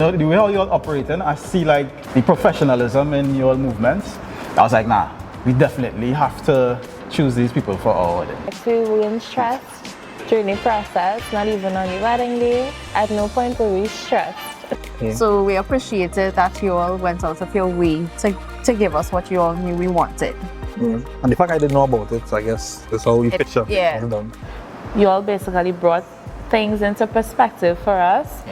You know, the way how you're operating, I see like the professionalism in your movements. I was like, nah, we definitely have to choose these people for our wedding. We weren't stressed during the process, not even on the wedding day. At no point were we stressed. Yeah. So we appreciated that you all went out of your way to give us what you all knew we wanted. And the fact I didn't know about it, so I guess that's how we picture it. Yeah. You all basically brought things into perspective for us.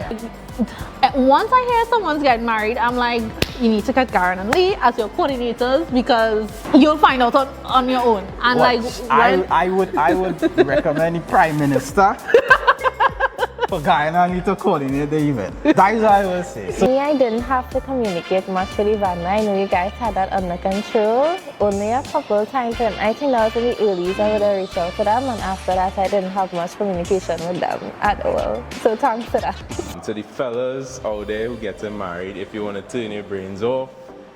Once I hear someone's getting married, I'm like, you need to get Karen and Lee as your coordinators because you'll find out on your own. And I would recommend the Prime Minister for Guyana and Lee to coordinate the event. That is what I will say. So, Me, I didn't have to communicate much with Ivana. I know you guys had that under control. Only a couple of times, and I think that was in the earlies I would have reached out to them, and after that I didn't have much communication with them at all. So thanks for that. To the fellas out there who getting married, if you want to turn your brains off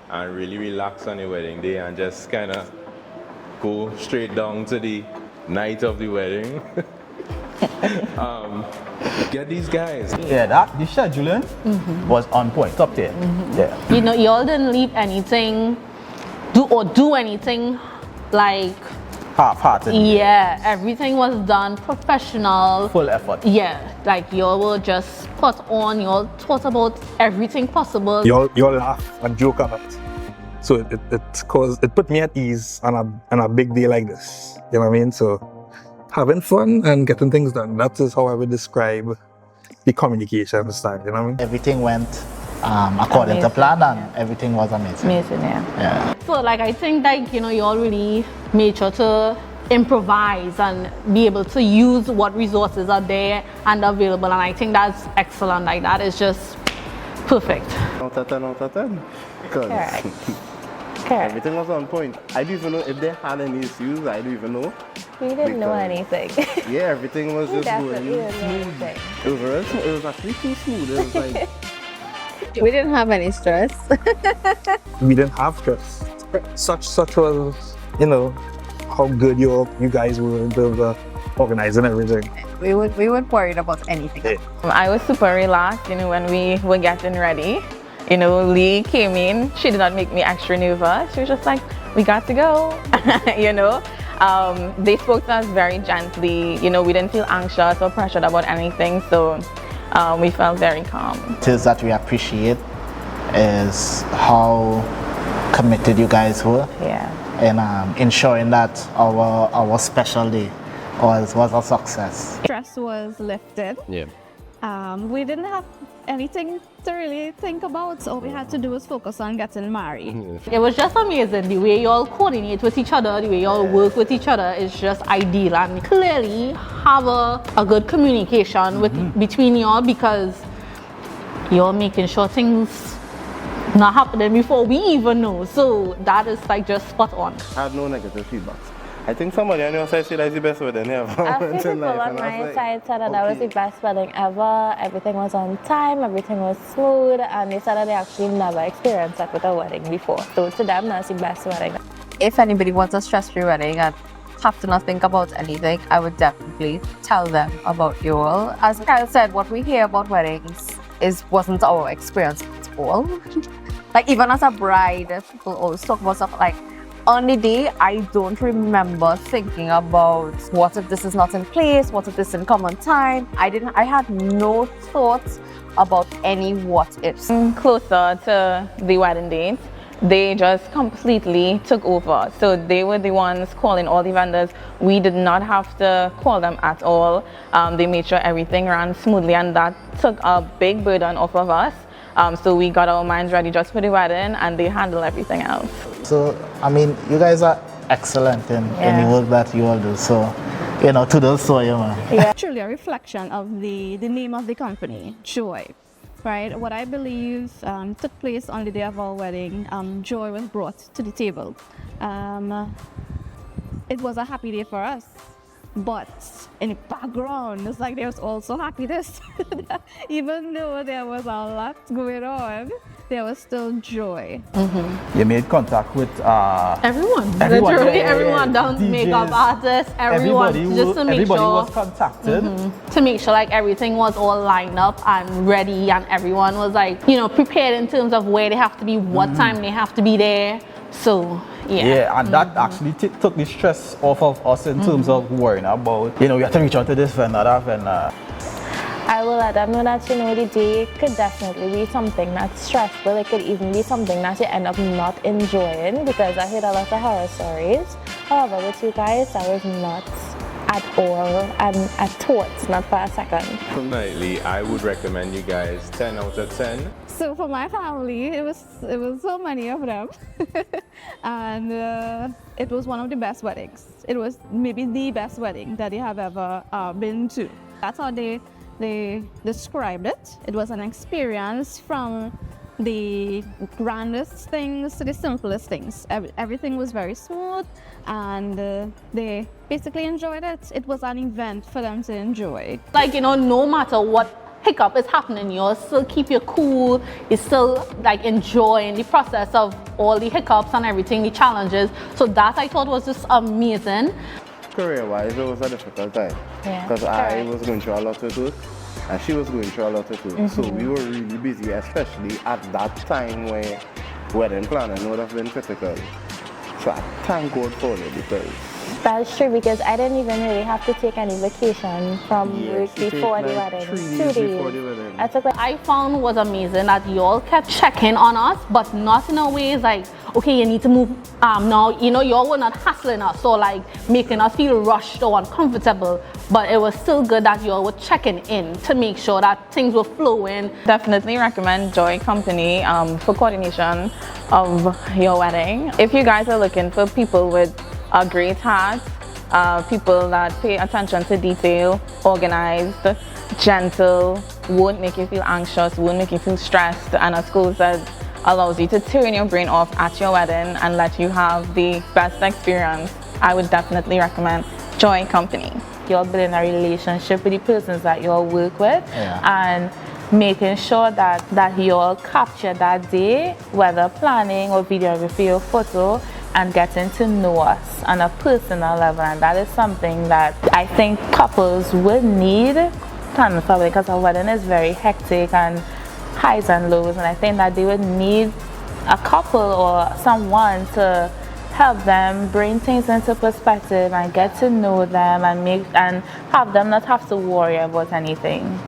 and really relax on your wedding day and just kind of go straight down to the night of the wedding, get these guys. yeah, the scheduling was on point, top tier. Yeah. you know, you all didn't leave anything, do anything like, Half-hearted. yeah, everything was done professional. Full effort. Yeah, like you all were just put on, you all thought about everything possible. You all laugh and joke on it. So it put me at ease on a big day like this. You know what I mean? So having fun and getting things done. That is how I would describe the communication style. You know what I mean? Everything went according to plan, and everything was amazing. Amazing, yeah. Yeah. So like I think like, you know, you all really made sure to improvise and be able to use what resources are there and available, and I think that's excellent. Like that is just perfect. Out of 10. Because Correct. Correct. everything was on point. I don't even know if they had any issues. I don't even know. We didn't know Because- anything. Yeah, everything was We just definitely going didn't know anything. It was actually too smooth. It was like We didn't have any stress. We didn't have stress. Such was, you know, how good you guys were in terms of organizing everything. we weren't worried about anything. I was super relaxed, you know, when we were getting ready. You know, Lee came in, she did not make me extra nervous. She was just like, we got to go, you know. They spoke to us very gently, you know, we didn't feel anxious or pressured about anything, so we felt very calm. It is that we appreciate is how committed you guys were Yeah. in ensuring that our special day was a success. Stress was lifted. Yeah. We didn't have anything to really think about. All we had to do was focus on getting married. It was just amazing. The way you all coordinate with each other, the way you all work with each other is just ideal, and clearly have a good communication between you all, because you're making sure things not happening before we even know. So that is like just spot on. I had no negative feedbacks. I think somebody on your side said that's the best wedding ever. A few went in people life, on and I my was like, side said that was the okay. best wedding ever. Everything was on time, everything was smooth, and they said that they actually never experienced that with a wedding before. So to them, that's the best wedding. If anybody wants a stress-free wedding and have to not think about anything, I would definitely tell them about you all. As Kyle said, what we hear about weddings wasn't our experience at all. Like even as a bride, people always talk about stuff like, on the day, I don't remember thinking about what if this is not in place, what if this didn't come on time. I had no thoughts about any what ifs. Closer to the wedding date, they just completely took over. So they were the ones calling all the vendors. We did not have to call them at all. They made sure everything ran smoothly, and that took a big burden off of us. So we got our minds ready just for the wedding, and they handle everything else. So, I mean, you guys are excellent in the work that you all do. So, you know, kudos to you, man. Truly a reflection of the name of the company, Joy. Right? What I believe took place on the day of our wedding, joy was brought to the table. It was a happy day for us. but in the background, it's like there's also happiness. Even though there was a lot going on, there was still joy. You made contact with Everyone, Everyone, literally yeah, everyone, down to DJs, makeup artists, everyone, just to make everybody sure was contacted. to make sure like everything was all lined up and ready, and everyone was like, you know, prepared in terms of where they have to be, what time they have to be there. So Yeah, and that actually took the stress off of us in terms of worrying about, you know, we have to reach out to this vendor, that vendor. I will let them know that, you know, the day could definitely be something that's stressful. It could even be something that you end up not enjoying, because I heard a lot of horror stories. However, with you guys, I was not at all, and at thoughts, not for a second. Definitely, I would recommend you guys 10 out of 10. So for my family, it was so many of them, and it was one of the best weddings. It was maybe the best wedding that they have ever been to. That's how they described it. It was an experience from the grandest things to the simplest things. Everything was very smooth, and they basically enjoyed it. It was an event for them to enjoy. like, you know, no matter what hiccup is happening, you still keep your cool, you still like enjoying the process of all the hiccups and everything, the challenges. So that I thought was just amazing. Career-wise, it was a difficult time Yeah, because I correct. was going through a lot with work and she was going through a lot with work. So we were really busy, especially at that time where wedding planning would have been critical. So I thank God for it because That's true, because I didn't even really have to take any vacation from Yes, work you take, before the like, wedding. 3 2 days days. before the wedding. I took like I found was amazing that you all kept checking on us, but not in a way like, okay, you need to move now. You know, you all were not hassling us or like making us feel rushed or uncomfortable, but it was still good that you all were checking in to make sure that things were flowing. definitely recommend Joy Company for coordination of your wedding. If you guys are looking for people with a great heart, people that pay attention to detail, organized, gentle, won't make you feel anxious, won't make you feel stressed, and as Cole said, allows you to turn your brain off at your wedding and let you have the best experience, I would definitely recommend Joy Company. You're building a relationship with the persons that you all work with, and making sure that you all capture that day, whether planning or videography or photo, and getting to know us on a personal level. And that is something that I think couples will need planning for, because a wedding is very hectic and highs and lows, and I think that they would need a couple or someone to help them bring things into perspective and get to know them and have them not have to worry about anything.